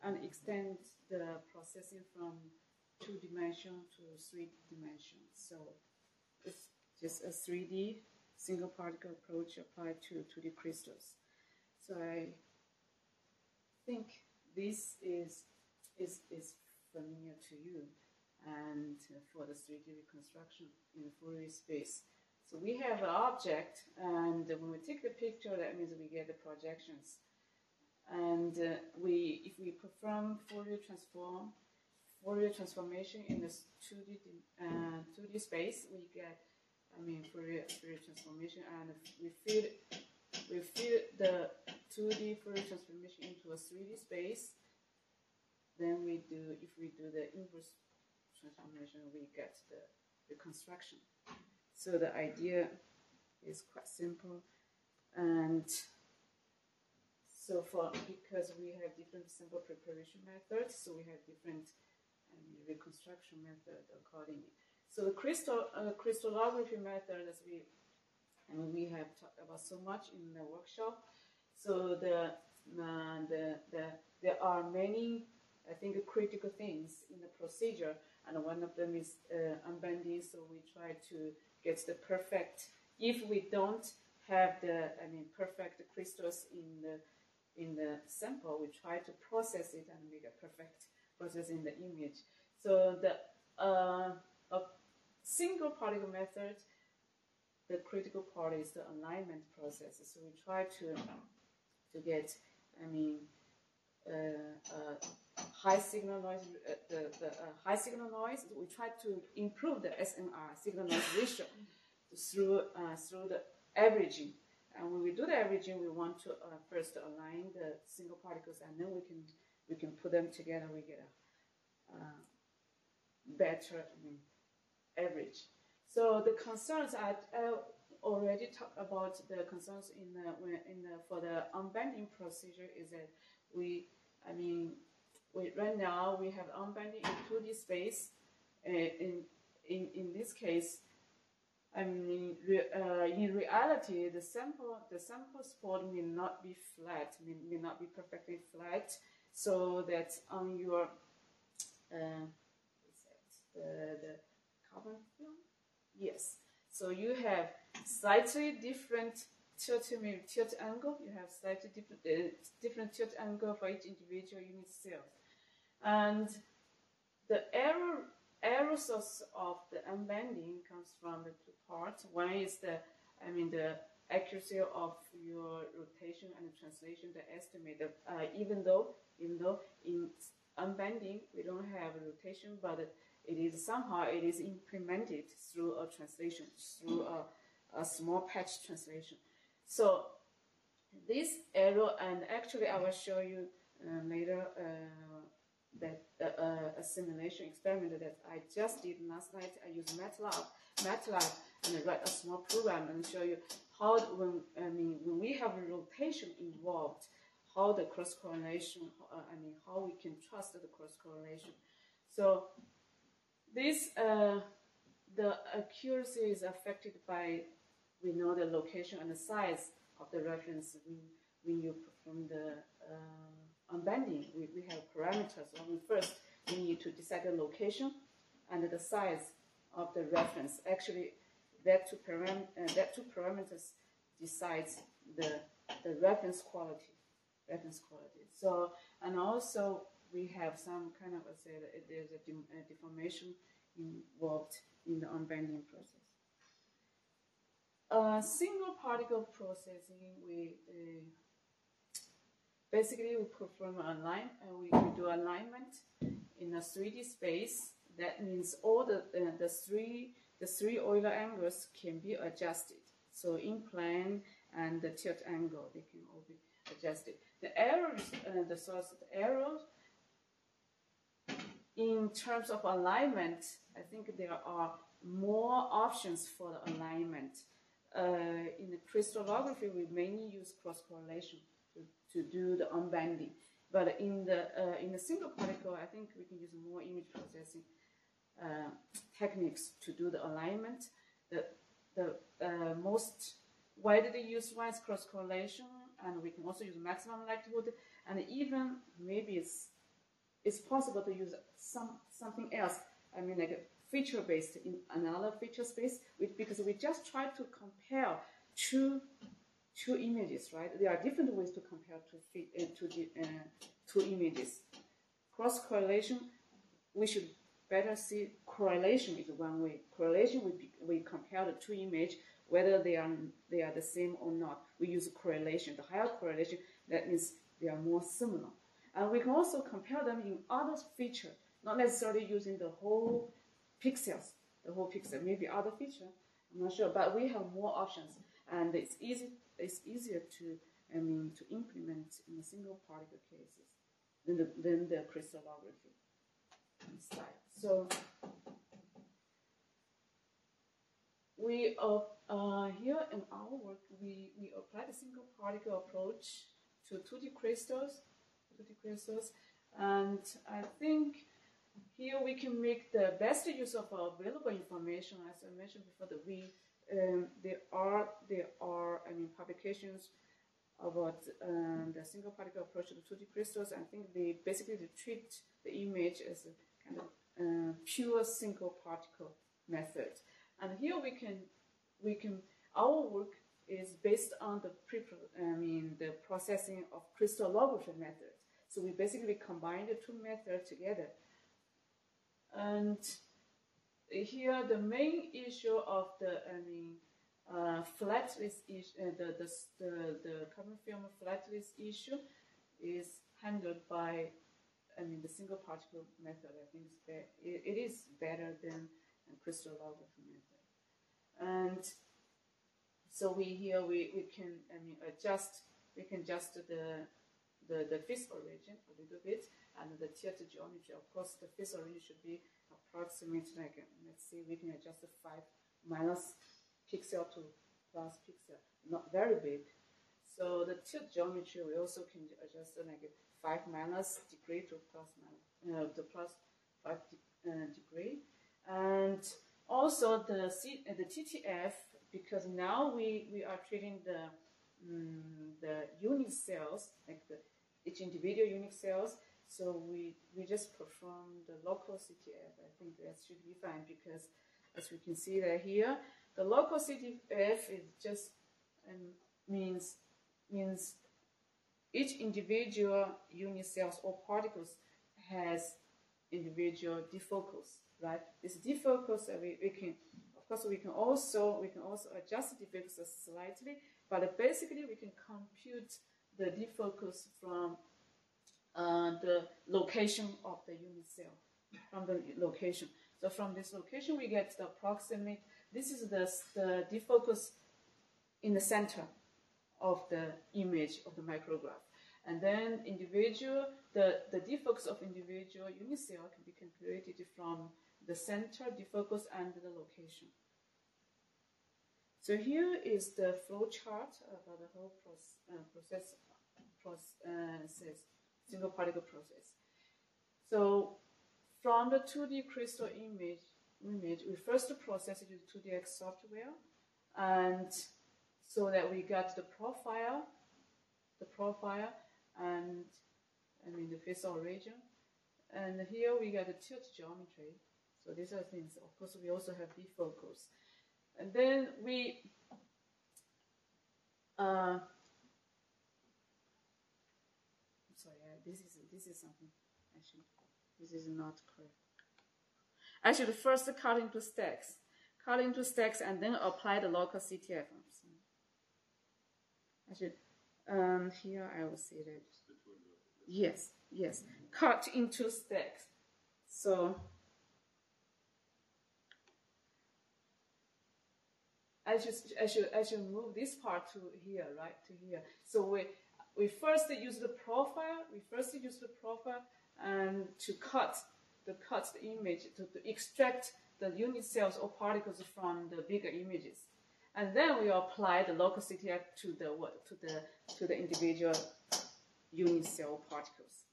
and extend the processing from 2 dimensions to 3 dimensions. So it's just a 3D single particle approach applied to 2D crystals. So I think this is familiar to you, and for the 3D reconstruction in the Fourier space. So we have an object, and when we take the picture, that means we get the projections. And if we perform Fourier transformation in this 2D space, we get, Fourier transformation, and we feed the 2D Fourier transformation into a 3D space. Then if we do the inverse transformation, we get the reconstruction. So the idea is quite simple, and so because we have different sample preparation methods, so we have different reconstruction method accordingly. So the crystallography method, as we have talked about so much in the workshop. So there are many, I think, critical things in the procedure, and one of them is unbending. So we try to get the perfect. If we don't have the perfect crystals in the sample, we try to process it and make a perfect process in the image. So the single particle method, the critical part is the alignment process. So we try to get, high signal noise. High signal noise. We try to improve the SNR, signal noise ratio, through the averaging. And when we do the averaging, we want to first align the single particles, and then we can put them together. We get a better average. So the concerns I already talked about. The concerns for the unbending procedure is that right now we have unbending in 2D space. In this case, in reality, the sample spot may not be flat, may not be perfectly flat. So that on your the carbon film, yes. So you have slightly different tilt angle. You have slightly different tilt angle for each individual unit cell, and the error source of the unbending comes from the 2 parts. One is the accuracy of your rotation and translation, the estimate. Even though in unbending we don't have a rotation, but it is implemented through a translation, through a small patch translation. So this error, and actually I will show you later that a simulation experiment that I just did last night. I used MATLAB, and I write a small program and show you how when we have a rotation involved, how the cross correlation, how we can trust the cross correlation. So this the accuracy is affected by, we know the location and the size of the reference when you perform the unbending. We have parameters. First, we need to decide the location and the size of the reference. Actually, that two parameters decides the reference quality. So, and also we have some kind of there's a deformation involved in the unbending process. Single particle processing, we basically we perform we do alignment in a 3D space. That means all the three Euler angles can be adjusted. So in plane and the tilt angle, they can all be adjusted. The errors, the source of the errors, in terms of alignment, I think there are more options for the alignment. In the crystallography, we mainly use cross correlation to do the unbending. But in the single particle, I think we can use more image processing techniques to do the alignment. The most widely used one is cross correlation, and we can also use maximum likelihood, and even maybe it's it's possible to use something else. I mean, like a feature-based in another feature space, because we just try to compare two images, right? There are different ways to compare two images. Cross correlation, we should better see correlation is one way. Correlation, we compare the two images, whether they are the same or not. We use correlation. The higher correlation, that means they are more similar. And we can also compare them in other features, not necessarily using the whole pixels, maybe other feature, I'm not sure, but we have more options, and it's easier to implement in a single particle cases than the crystallography style. So we here in our work we apply the single particle approach to 2D crystals, and I think here we can make the best use of available information. As I mentioned before, that there are publications about the single particle approach to the 2D crystals. I think they basically treat the image as a kind of pure single particle method. And here we can our work is based on the processing of crystallography method. So we basically combine the two methods together. And here the main issue of the flatless issue, the carbon film flatless issue is handled by the single particle method. I think it is better than the crystallography method. And so we can adjust the physical region a little bit, and the theater geometry. Of course, the physical region should be approximately let's see, we can adjust the 5 minus pixel to plus pixel, not very big. So the tilt geometry, we also can adjust 5 minus degree to plus 5 degree, and also the TTF, because now we are treating the unit cells, each individual unit cells. So we just perform the local CTF. I think that should be fine, because as we can see that here, the local CTF is just means each individual unit cells or particles has individual defocus, right? This defocus we can also adjust the defocus slightly, but basically we can compute the defocus from the location of the unit cell, from the location. So from this location we get the approximate. This is the defocus in the center of the image of the micrograph, and then the defocus of individual unit cell can be calculated from the center, defocus, and the location. So here is the flow chart about the whole process, single particle process. So from the 2D crystal image, we first process it with 2DX software, and so that we got the profile, and the physical region, and here we got the tilt geometry. So these are things. Of course, we also have defocus, and then we this is something. Actually, this is not correct. I should first cut into stacks, and then apply the local CTF. I should here I will say that yes, cut into stacks. So I should move this part to here, right, to here. So we first use the profile. And to cut the image, to extract the unit cells or particles from the bigger images, and then we apply the local CTF to the individual unit cell particles.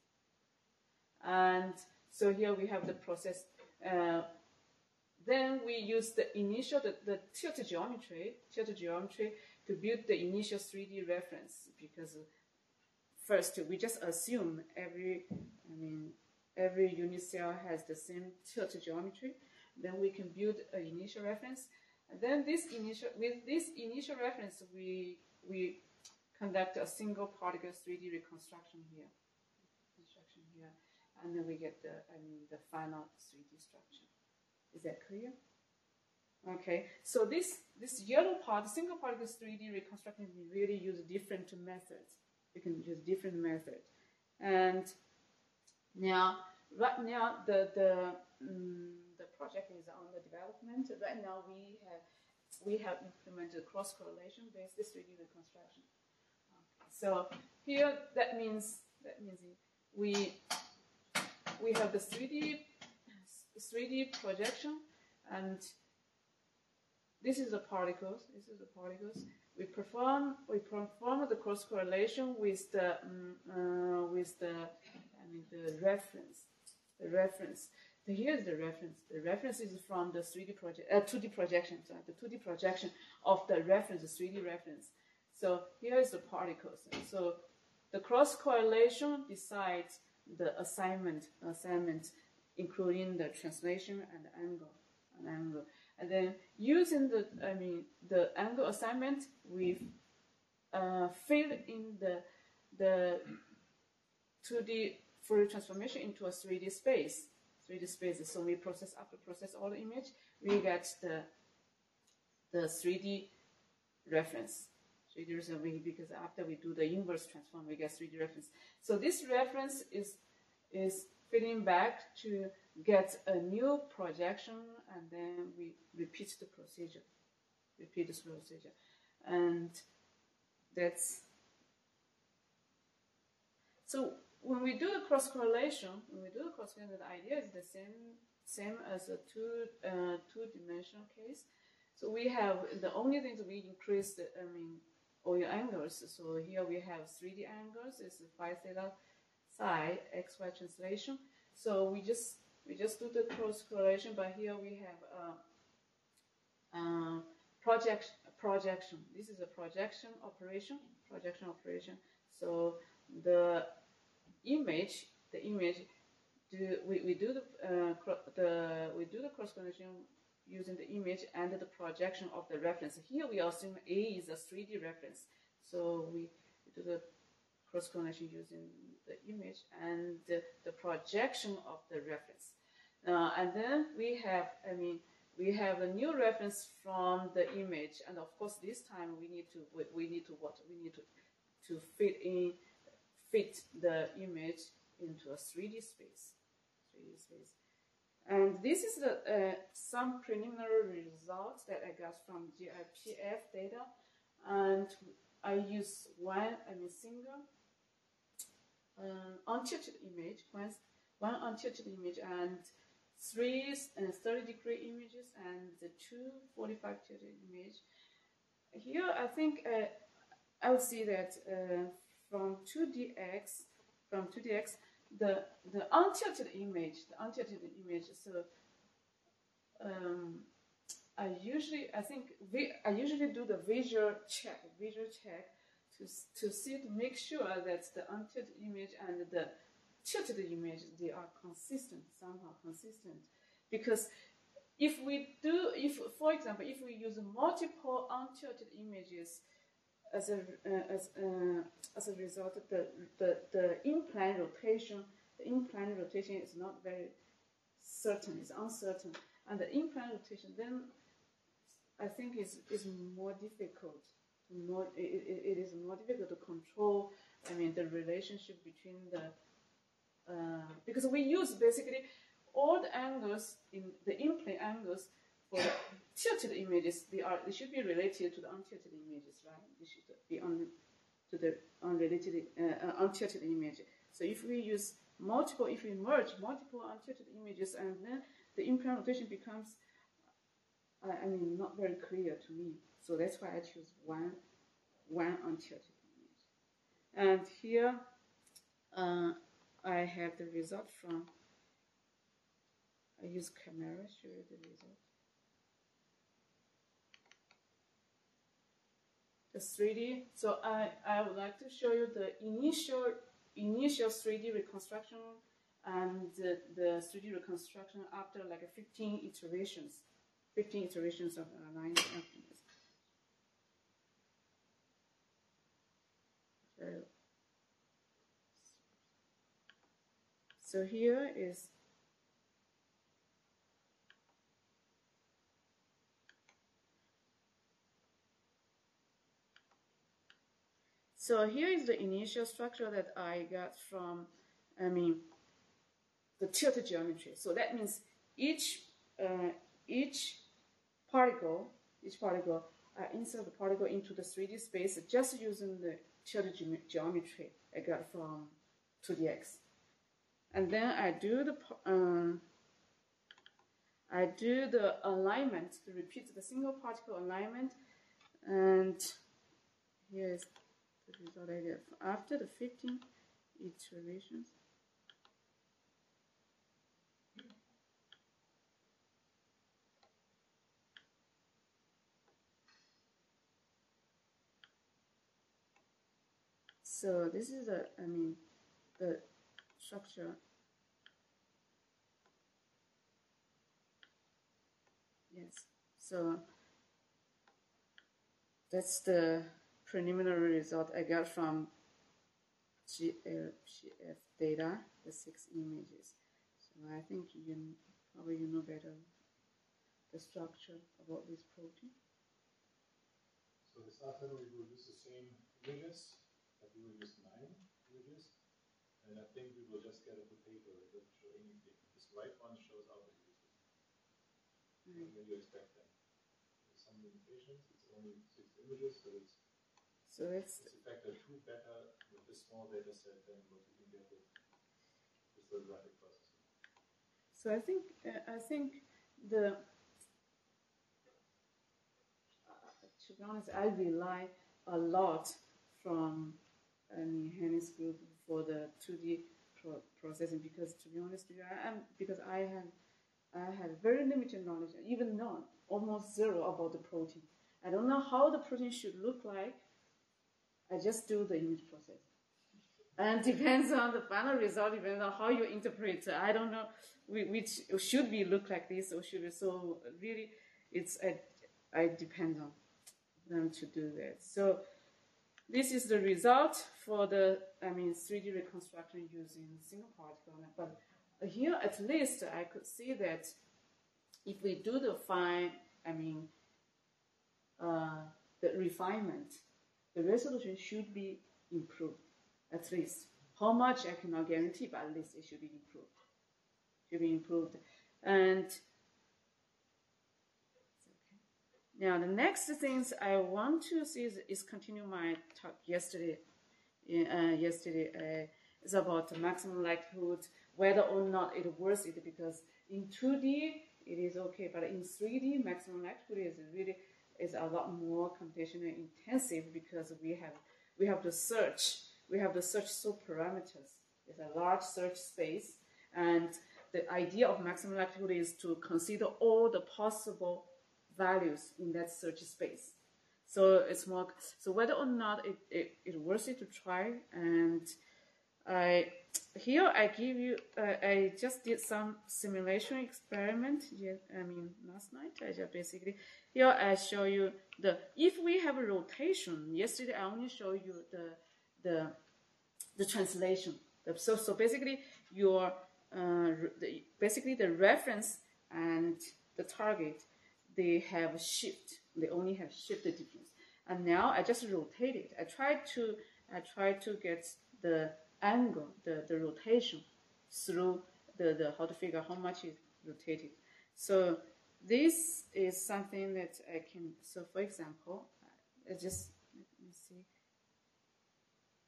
And so here we have the process. Then we use the tilt geometry to build the initial 3D reference, because first we just assume every every unit cell has the same tilt geometry. Then we can build an initial reference. And then with this initial reference, we conduct a single particle 3D reconstruction here. And then we get the final 3D structure. Is that clear? Okay, so this yellow part, single particle 3D reconstruction, we really use different methods. We can use different methods. And now, right now, the project is on the development. Right now, we have implemented cross-correlation based 3D reconstruction. Okay. So here, that means we have the 3D projection, and this is the particles. We perform the cross correlation with the reference. So here's the reference. The reference is from the 2D projection. So the 2D projection of the reference, the 3D reference. So here is the particles. So the cross correlation decides the assignment, including the translation and the angle. And then using the angle assignment, we fill in the 2D Fourier transformation into a 3D space. So we process all the image, we get the 3D reference. Because after we do the inverse transform, we get 3D reference. So this reference is fitting back to get a new projection, and then we repeat the procedure. And that's so when we do the cross correlation, the idea is the same as a two-dimensional case. So we have the only thing that we increase the all your angles. So here we have 3D angles. It's phi theta psi xy translation. So we just do the cross correlation, but here we have projection. This is a projection operation. So the image. We do the cross correlation using the image and the projection of the reference. Here we assume A is a 3D reference. So we do the cross correlation using the image and the projection of the reference. And then we have a new reference from the image, and of course this time we need to fit the image into a 3D space. And this is some preliminary results that I got from GIPF data, and I use single untilted image, one untilted image, and three 30-degree images, and the two 45 tilted image. Here, I think I would see that from 2DX, the untilted image. So I usually do the visual check to make sure that the untilted image and the tilted image, they are somehow consistent. Because for example, if we use multiple untilted images as a result, the in-plane rotation is not very certain. It's uncertain, and the in-plane rotation then I think is more difficult. It is more difficult to control. The relationship between because we use basically all the angles in the in-plane angles for the tilted images. They should be related to the untilted images, right? They should be to the unrelated untilted image. So if we merge multiple untilted images, and then the in-plane rotation becomes not very clear to me. So that's why I choose one untilted image. And here I have the result from. I use camera to show you the result. The 3D. So I would like to show you the initial 3D reconstruction and the 3D reconstruction after like 15 iterations of lines. So here is the initial structure that I got from, the tilt geometry. So that means each particle, I insert the particle into the 3D space just using the tilt geometry I got from 2DX. And then I do the alignment to repeat the single particle alignment, and here is the result I get after the 15 iterations. So this is the structure. Yes. So that's the preliminary result I got from GF data, the 6 images. So I think you know better the structure about this protein. So this afternoon we will use the same images, but we will use 9 images. And I think we will just get up the paper. It doesn't show anything. This right one shows out the images. When you expect them. There's some limitations. It's only 6 images, but it's a factor 2 better with this small data set than what you can get with crystallographic processing. So I think the to be honest, I rely a lot from Henny's group for the 2D processing, because to be honest with you, I have very limited knowledge, even none, almost zero about the protein. I don't know how the protein should look like. I just do the image processing. And depends on the final result, depends on how you interpret it. I don't know which should be look like this or should be, so really I depend on them to do that. So this is the result for the 3D reconstruction using single particle. But here at least I could see that if we do the the refinement, the resolution should be improved. At least. How much I cannot guarantee, but at least it should be improved. And now the next things I want to see is continue my talk yesterday. Is about the maximum likelihood, whether or not it worth it, because in 2D it is okay, but in 3D maximum likelihood is a lot more computationally intensive, because we have the search. We have the search subparameters. It's a large search space, and the idea of maximum likelihood is to consider all the possible values in that search space. So it's more. So whether or not it worth it to try, and I give you. I just did some simulation experiment. Last night I just basically here I show you if we have a rotation. Yesterday I only show you the translation. So basically the reference and the target, they have shift. They only have shift difference. And now I just rotate it. I try to get the angle, the rotation through the how to figure how much is rotated. So this is something that I can. So for example, let me see.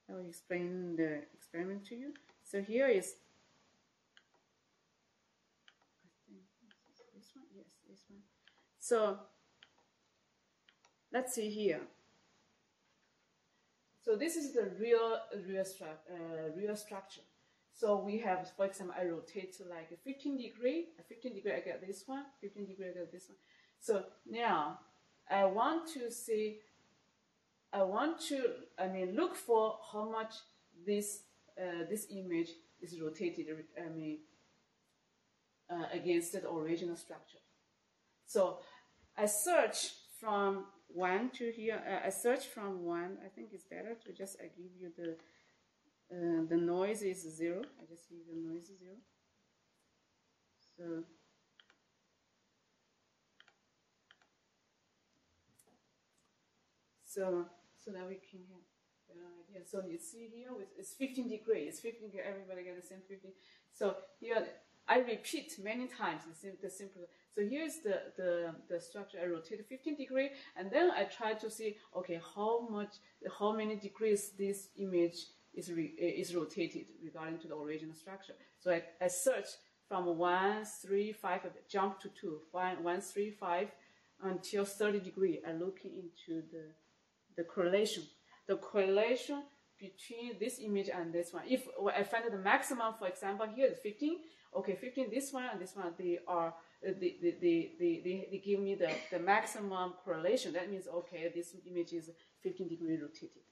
I will explain the experiment to you. So here is, I think this one. Yes, this one. So let's see here. So this is the real structure. So we have, for example, I rotate to like a 15 degree. A 15 degree, I get this one. 15 degree, I get this one. So now I want to look for how much this image is rotated. against the original structure. So I search from 1 to here. I search from 1. I think it's better to just I give you the noise is 0. I just give you the noise is 0. So that we can have a better idea. So you see here, it's 15 degrees. It's 15 degrees. Everybody get the same 15. So here I repeat many times the simple. So here's the structure. I rotate 15 degrees, and then I try to see, okay, how many degrees this image is rotated regarding to the original structure. So I search from 1, 3, 5, jump to 2, 1, 3, 5 until 30 degrees. I look into the correlation. The correlation between this image and this one. If I find the maximum, for example, here is 15. Okay, 15. This one and this one, they give me the maximum correlation. That means okay, this image is 15 degrees rotated.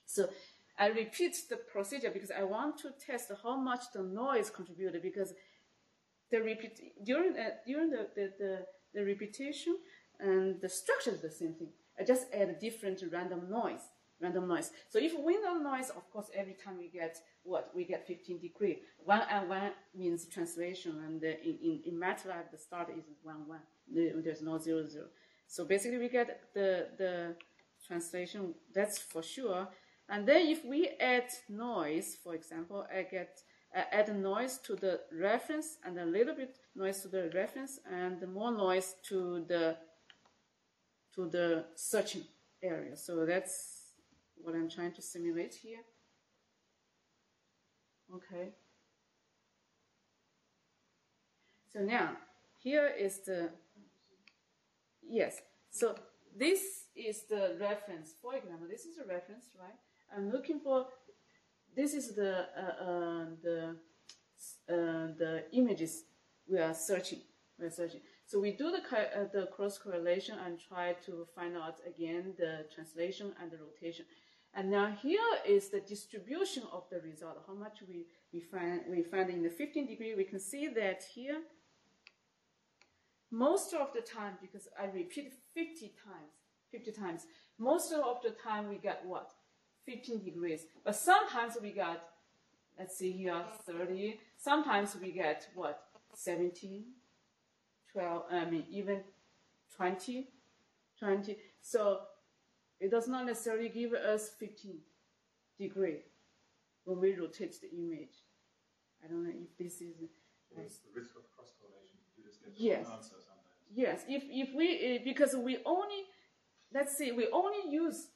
So I repeat the procedure because I want to test how much the noise contributed, because during the repetition and the structure is the same thing. I just add different random noise. So if random noise, of course, every time we get what? We get 15 degrees. 1 and 1 means translation, and in MATLAB, the start is 1, 1. There's no 0, 0. So basically, we get the translation, that's for sure. And then if we add noise, for example, I add noise to the reference and a little bit noise to the reference and more noise to the searching area. So that's what I'm trying to simulate here. Okay. So now, here is yes. So this is the reference. For example, this is a reference, right? I'm looking for, this is the images we are searching. So we do the cross correlation and try to find out again the translation and the rotation. And now here is the distribution of the result. How much we find in the 15 degree. We can see that here, most of the time, because I repeat 50 times, most of the time we get what? 15 degrees. But sometimes we got, let's see here, 30. Sometimes we get what? 17, 12, even 20. So it does not necessarily give us 15 degrees when we rotate the image. I don't know if this is... So it's the risk of cross-correlation. You just get yes. the answer sometimes. Yes, if we, because we only, let's see, we only use,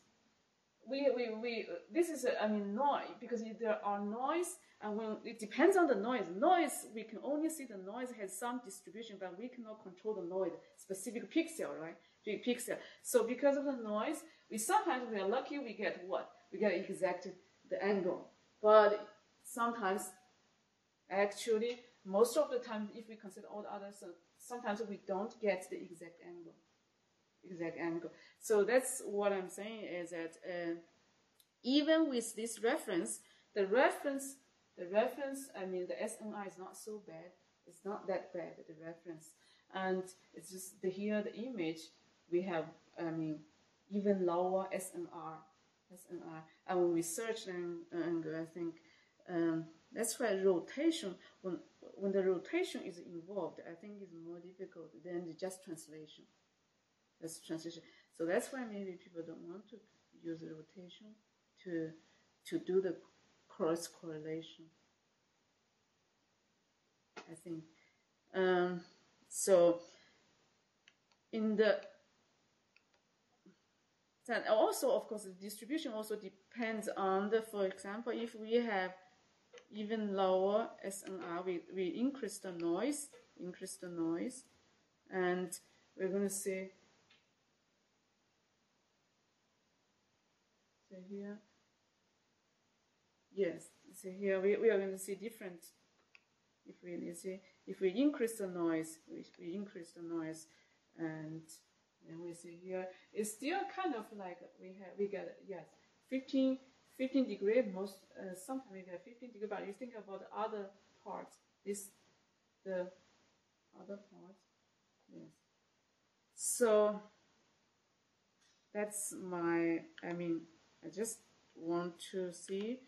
this is, noise, because there are noise, and when it depends on the noise. Noise, we can only see the noise has some distribution, but we cannot control the noise, specific pixel, right? Pixel. So because of the noise, sometimes we are lucky, we get what? We get exact the angle. But sometimes, actually, most of the time, if we consider all the others, sometimes we don't get the exact angle. So that's what I'm saying is that even with this reference, the SNR is not so bad. It's not that bad, the reference. And it's just here, the image, we have, even lower SNR. And when we search angle, I think that's why rotation, when the rotation is involved, I think is more difficult than just translation. That's translation. So that's why maybe people don't want to use the rotation to do the cross correlation, I think. So in the, and also, of course, the distribution also depends on the, for example, if we have even lower SNR, we increase the noise, and we're going to see, so here, yes, so here we are going to see different, if we increase the noise, we increase the noise, and then we see here, it's still kind of like we get, yes, 15 degree, sometimes we get 15 degree, but you think about the other parts, the other part. Yes. So that's my, I mean, I just want to see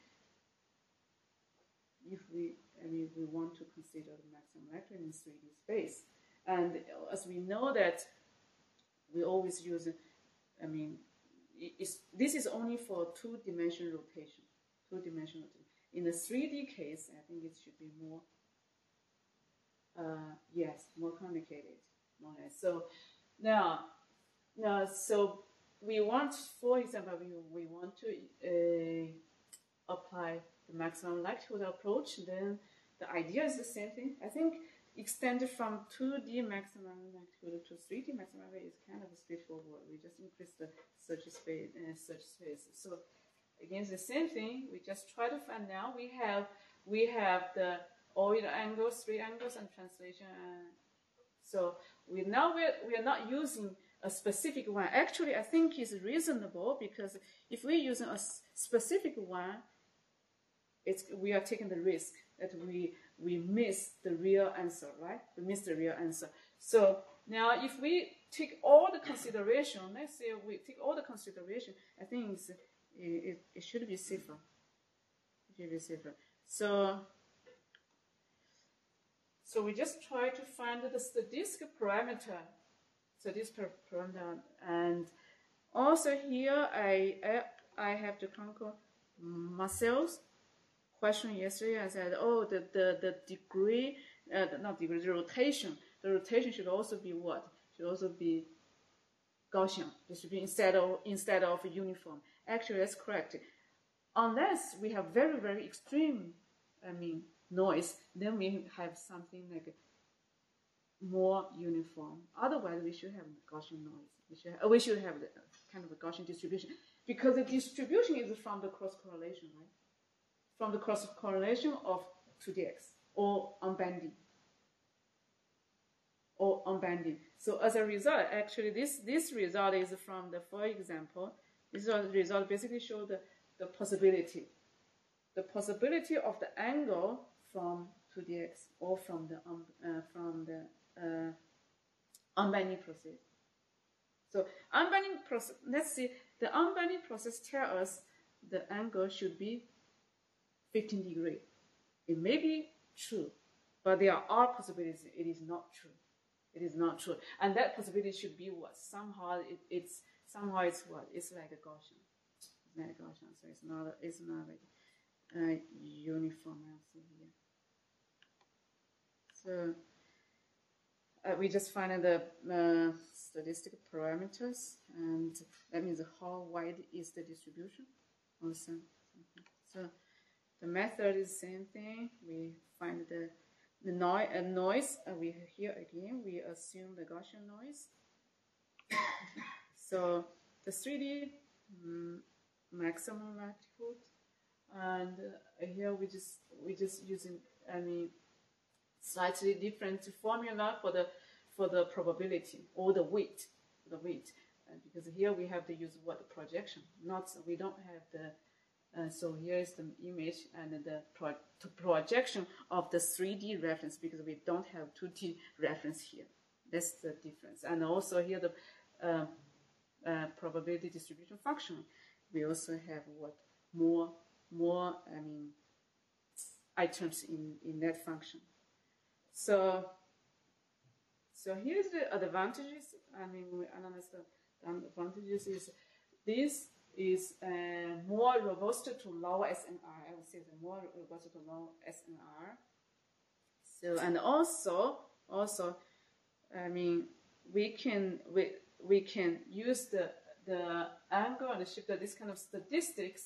if we want to consider the maximum electron in 3D space. And as we know that we always use, I mean, this is only for two-dimensional rotation. Two-dimensional rotation. In the 3D case, I think it should be more, more complicated. More or less. So now, so we want, for example, we want to apply the maximum likelihood approach. Then the idea is the same thing. I think extended from 2D maximum likelihood to 3D maximum is kind of straightforward. We just increase the search space. So again, the same thing. We just try to find out. We have the Euler angles, 3 angles, and translation. So we are not using a specific one. Actually, I think it's reasonable, because if we're using a specific one, we are taking the risk that we miss the real answer, right? We miss the real answer. So now, if we take all the consideration, let's say we take all the consideration, I think it should be safer. It should be safer. So we just try to find the statistical parameter. And also here I have to conquer Marcel's question yesterday. I said, oh, the degree, not degree, the rotation. The rotation should also be what? Should also be Gaussian. It should be instead of uniform. Actually, that's correct. Unless we have very, very extreme, noise, then we have something like more uniform. Otherwise, we should have Gaussian noise. We should have the kind of a Gaussian distribution, because the distribution is from the cross correlation, right? From the cross correlation of 2dx or unbanding. So as a result, actually, this result is from the, for example, this result basically shows the possibility of the angle from 2dx or from the unbanding process. So unbanding process, let's see, the unbanding process tells us the angle should be 15 degrees. It may be true, but there are possibilities it is not true. It is not true. And that possibility should be what? Somehow it's what? It's like a Gaussian. It's like a Gaussian. So it's not like uniform. I'll see here. So we just find the statistical parameters, and that means how wide is the distribution. Also, so the method is the same thing. We find the noise. We here again we assume the Gaussian noise. So the 3D maximum likelihood, and here we just using slightly different formula for the probability or the weight, because here we have to use what? Projection. We don't have the. So here is the image and the projection of the 3D reference, because we don't have 2D reference here. That's the difference. And also here the probability distribution function. We also have what? More items in that function. So here's the advantages. We analyze the advantages is this is more robust to low SNR. I would say the more robust to low SNR. So and also we can use the angle and the shift, this kind of statistic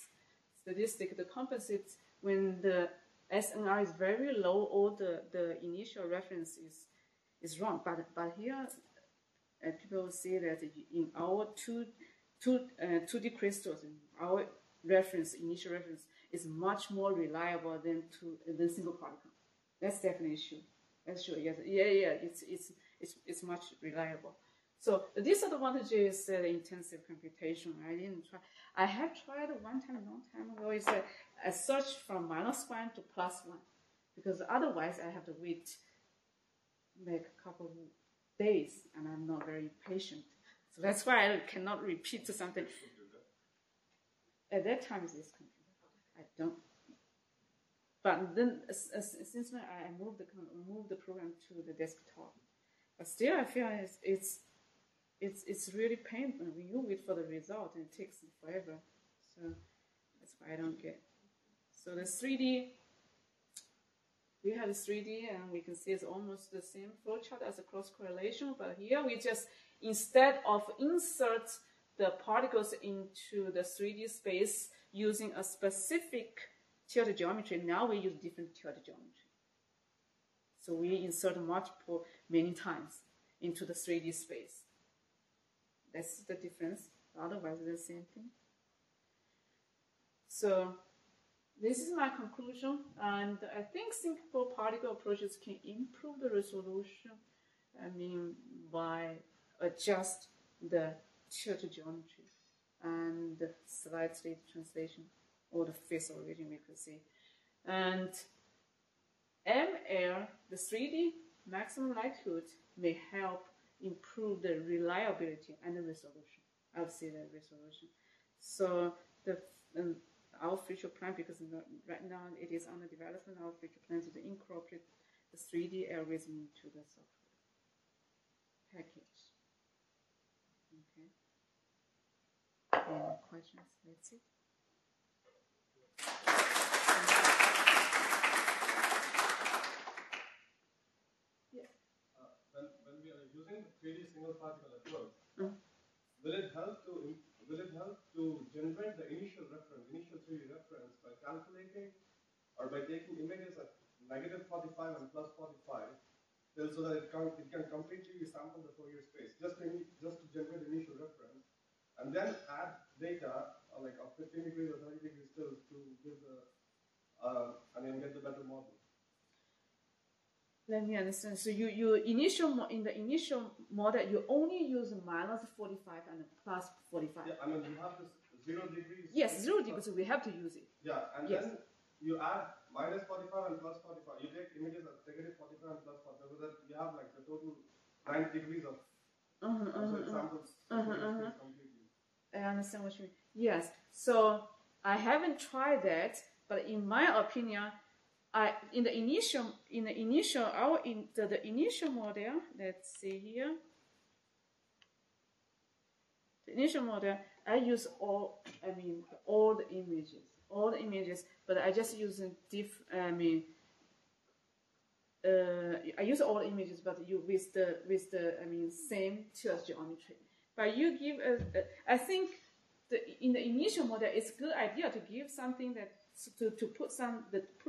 to compensate when the SNR is very low or the initial reference is wrong. But here people say that in our 2D crystals, our initial reference is much more reliable than single particle. That's definitely true. That's true. Yes. Yeah. It's much reliable. So the disadvantage is the intensive computation. I have tried one time, a long time ago. It's a search from -1 to +1, because otherwise I have to wait make a couple of days, and I'm not very patient. So that's why I cannot repeat something. At that time, it's this computer. I don't. But then, since when I moved the program to the desktop, but still I feel it's really painful when you wait for the result and it takes forever. So that's why I don't get. So the 3D, we have 3D, and we can see it's almost the same flowchart as a cross correlation. But here we just, instead of insert the particles into the 3D space using a specific tilt geometry, now we use different tilt geometry. So we insert many times into the 3D space. That's the difference. Otherwise, it's the same thing. So this is my conclusion, and I think simple particle approaches can improve the resolution. I mean, by adjust the tilt geometry and slightly translation or the phase origin, we could see. And ML, the 3D maximum likelihood, may help improve the reliability and the resolution. I would say the resolution. So our future plan, because right now it is under development, our future plan is to incorporate the 3D algorithm into the software package. Okay. Any questions? Let's see. Yeah. When we are using the 3D single particle approach, will it help to generate the initial 3D reference by calculating or by taking images at -45 and +45, so that it can completely sample the Fourier space just to generate the initial reference, and then add data like of 15 degrees or 30 degrees still to give the and then get the better model. Let me understand. So in the initial model, you only use -45 and +45. Yeah, I mean you have this 0 degrees. Yes, 0 degrees. So we have to use it. Yeah, and yes. Then you add -45 and +45. You take images at -45 and +45, so that you have like the total 9 degrees of. So it samples completely. I understand what you mean. Yes. So I haven't tried that, but in my opinion, the initial model, let's see here. The initial model, I use all the images, but I just use I use all the images, but with the same tilt geometry. But you give I think in the initial model, it's a good idea to give something that to put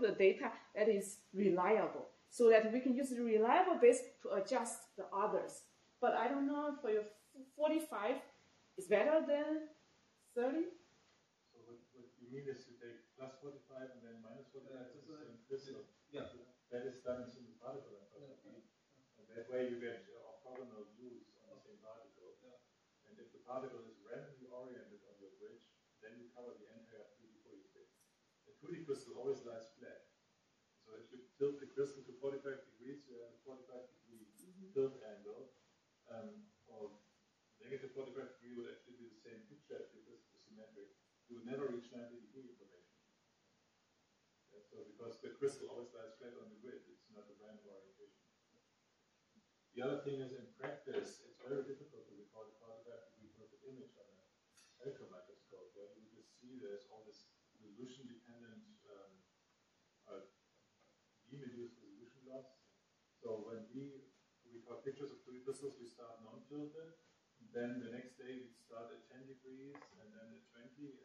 the data that is reliable, so that we can use the reliable base to adjust the others. But I don't know for your 45 is better than 30. So what you mean is to take +45 and then -45 is the same crystal. Yeah. That is done in single particle approach. And that way you get orthogonal views on the same particle. Yeah. And if the particle is randomly oriented on your bridge, then you cover the entire 3D Fourier space. The 2D crystal always lies flat. So if you tilt the crystal to 45 degrees, you have a 45-degree tilt angle. Or -45 degree would actually be the same picture if your crystal is symmetric. You would never reach 90-degree information. Yeah, so because the crystal always lies flat on the grid, it's not a random orientation. The other thing is, in practice, it's very difficult to record a 45-degree perfect image on a Electron microscope. Where you just see there's all this resolution-dependent beam-induced resolution loss. So when we record pictures of 2D crystals, we start non-tilted. Then the next day we start at 10 degrees, and then at 20,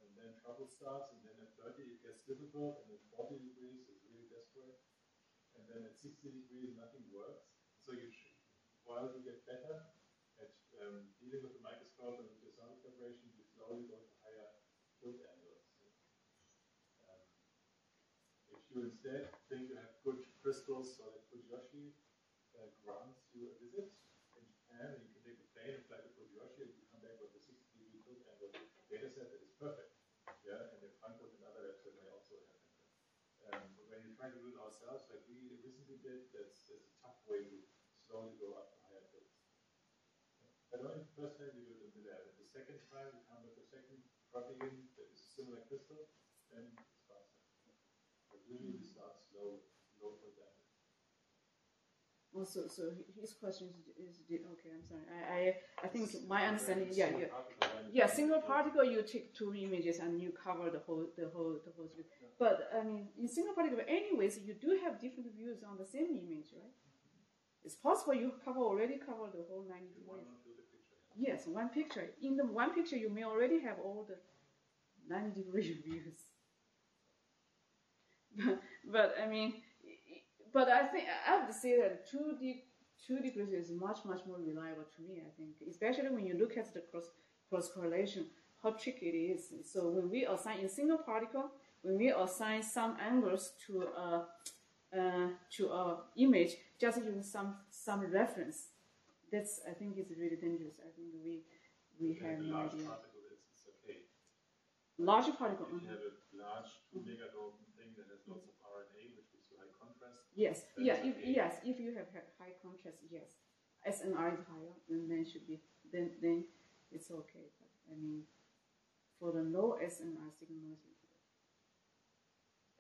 and then trouble starts, and then at 30 it gets difficult, and at 40 degrees it's really desperate, and then at 60 degrees nothing works. So while you get better at dealing with the microscope and with the sample preparation, you slowly go to higher tilt angles. If you instead think you have good crystals, so that Fujiyoshi grants you a visit in Japan, and you can take a plane and fly to Fujiyoshi, and you come back with a 60-degree tilt angle data set that is perfect. Yeah, and in Frankfurt and other labs that may also have that. But when you try to do it ourselves, like we recently did, there's a tough way to slowly go up to higher tilts. But only the first time you do it in the lab. And the second time you come with a second protein that is a similar crystal, then it's faster. But usually we start slow, low for damage. Also, so his question is okay. I'm sorry. I think my understanding, single particle. You take 2 images and you cover the whole. But I mean, in single particle, anyways, you do have different views on the same image, right? It's possible you already cover the whole 90 degrees. Yes, one picture. In the one picture, you may already have all the 90-degree views. But I mean. But I think I have to say that 2 degrees is much more reliable to me. I think, especially when you look at the cross correlation, how tricky it is. So when we assign in single particle, when we assign some angles to a image, just using some reference, that's I think is really dangerous. I think we have no idea. Particle, it's okay. Large particle. If you have a large 2 megadalton thing that has lots of RNA, which gives you high contrast. Yes, if you have high contrast, yes, SNR is higher, and then should be then it's okay. But I mean, for the low SNR signals,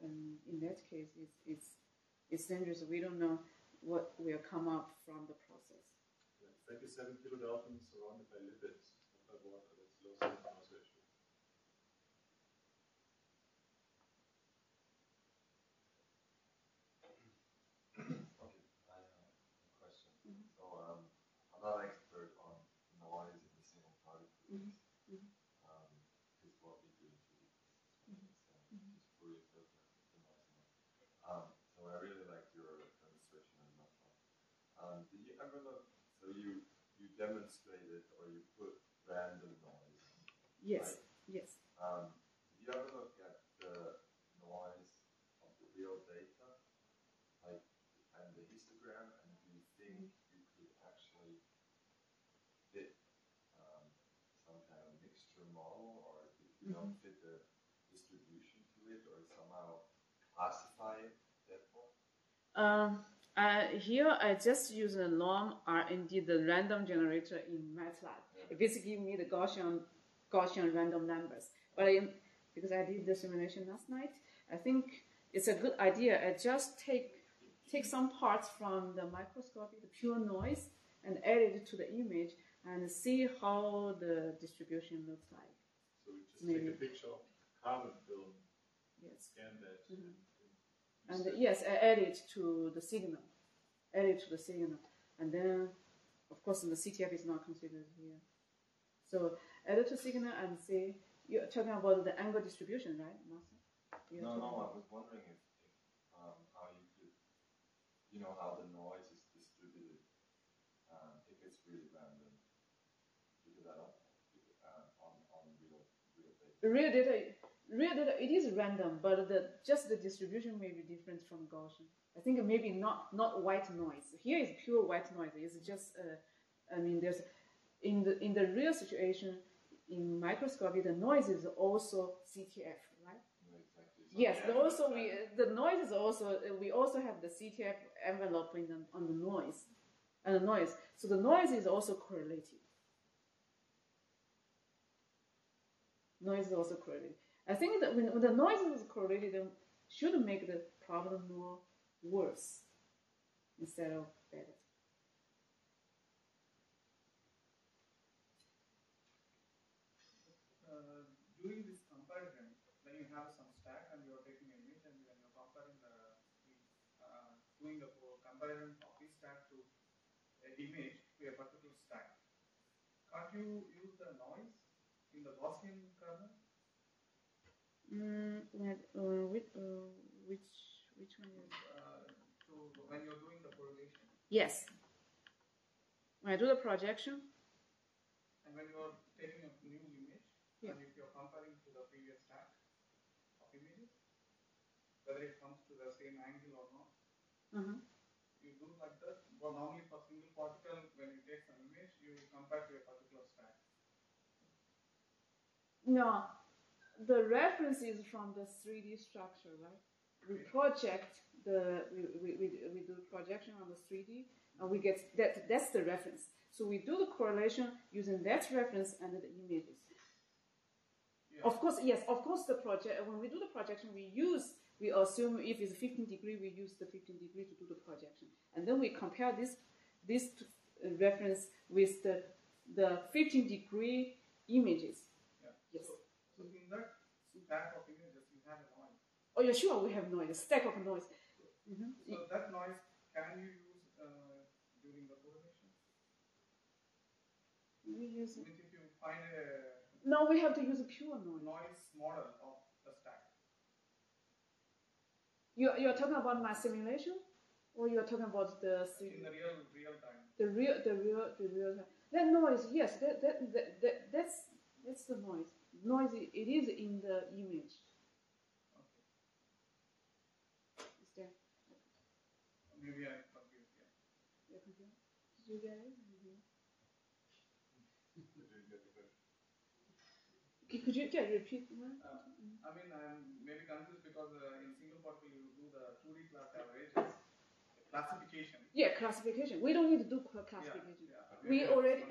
in that case, it's dangerous. We don't know what will come up from the process. 27 kilodaltons surrounded by lipids, not by water. That's low signal ratio. I'm not an expert on noise in the single particle, because what we do in 3D is use Fourier filter the noise. So I really like your demonstration in that. Did you ever look? So you demonstrated or you put random noise. Yes. Right? Yes. Did you ever look at the noise of the real data, like and the histogram, and do you think you could actually fit some kind of mixture model, or fit the distribution to it, or somehow classify it? Therefore, here I just use a norm RND, the random generator in MATLAB. It basically gives me the Gaussian random numbers. But because I did the simulation last night, I think it's a good idea. I just take some parts from the microscope, the pure noise, and add it to the image and see how the distribution looks like. So we just take a picture of carbon film, scan that, and yes, I add it to the signal. And then, of course, the CTF is not considered here. So add it to signal and see. You're talking about the angle distribution, right, Marcel? No, I was wondering if how you could, how the noise is distributed, if it's really random, because I don't on real data. Real data, it is random, but just the distribution may be different from Gaussian. I think maybe not white noise. Here is pure white noise. It's just, there's in the real situation in microscopy, the noise is also CTF, right? Exactly. So yes, the noise is also we also have the CTF envelope on the noise, So the noise is also correlated. Noise is also correlated. I think that when the noise is correlated, it should make the problem more worse instead of better. Doing this comparison, when you have some stack and you are taking an image and when you're comparing doing the comparison of this stack to an image to a particular stack, can't you use the noise in the Gaussian kernel? Which one is? When you're doing the correlation. Yes. When I do the projection. And when you're taking a new image, and if you're comparing to the previous stack of images, whether it comes to the same angle or not, you do like that. Well, normally for single particle, when you take some image, you compare to a particular stack. No, the reference is from the 3D structure, right? We project we do projection on the 3D, and we get that's the reference. So we do the correlation using that reference and the images. Yeah. Of course, yes. Of course, when we do the projection, we assume if it's 15 degree, we use the 15 degree to do the projection, and then we compare this reference with the 15 degree images. Yeah. Yes. So in that stack of images, you have a noise. Oh yeah, sure. We have noise, a stack of noise. Mm-hmm. So that noise, can you use during the correlation? We use it. If you find a No, we have to use a pure noise. model of the stack. You're talking about my simulation, or you're talking about the In the real time. The real time. That noise, yes, that's the noise. Noise, it is in the image. Okay. Is there? Maybe I confused. Yeah. You're confused? Did you get it? Could you repeat? I mean, I'm maybe confused because in single particle you do the 2D class averages, classification. Yeah, classification. We don't need to do classification. Yeah. We already.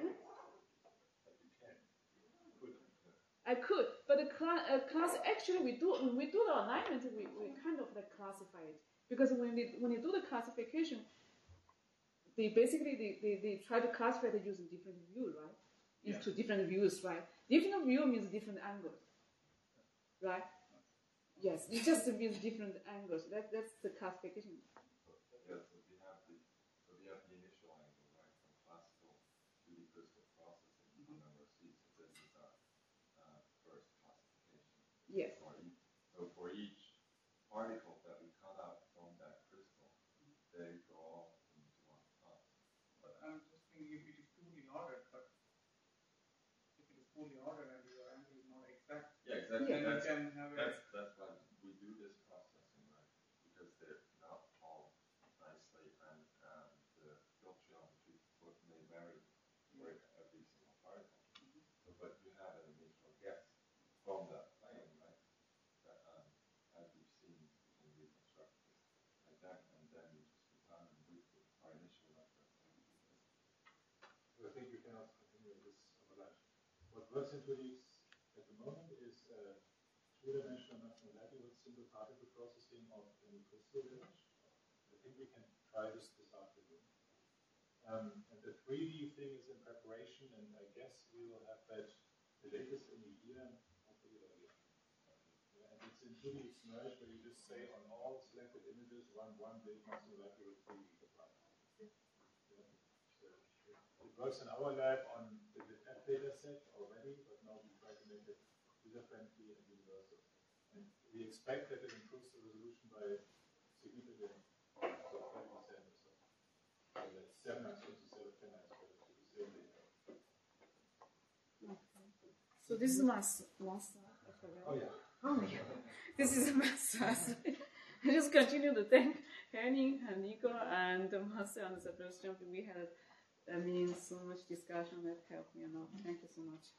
I could, but the class actually when we do the alignment, we kind of like classify it, because when you do the classification, they try to classify it using different views, right? Into different views, right? Different view means different angles, right? Yes, it just means different angles. That's the classification. Yeah, so we have the initial angle, right, from classical to the crystal processing on number of seats. So this is our first classification. Yes. So for each particle that we cut out from that crystal, they go all into one class. But I'm just thinking if it is poorly ordered, but if it is poorly ordered and your angle is not exact, yeah, exactly. Then you can have that's why we do this processing, right? Because they're not all nicely, and the field geometry may vary for every single particle. So, but you have an initial guess from that plane, right? That, as we've seen, we can reconstruct this like that, and then you just determine with our initial reference. So I think we can also continue this overlap. What works in 2D at the moment is two-dimensional mathematical likelihood single particle processing of any crystal image. I think we can try this afternoon. And the 3D thing is in preparation, and I guess we will have that the latest in a year, hopefully earlier. Yeah, and it's in 2D merge, where you just say on all selected images run one big mathematical likelihood 3D apply. Yeah. So it works in our lab on the F data set already, but now we try to make it user-friendly and universal. And we expect that it improves the resolution by significant, so 30% or so. So that's 7 times instead of 10 times better to the same data. Okay. So this is my slide. I forgot. Oh yeah. Oh yeah. This is my slide. I just continue to thank Henning and Nico and Marcel and Sebastian. We had, so much discussion that helped me a lot. Thank you so much.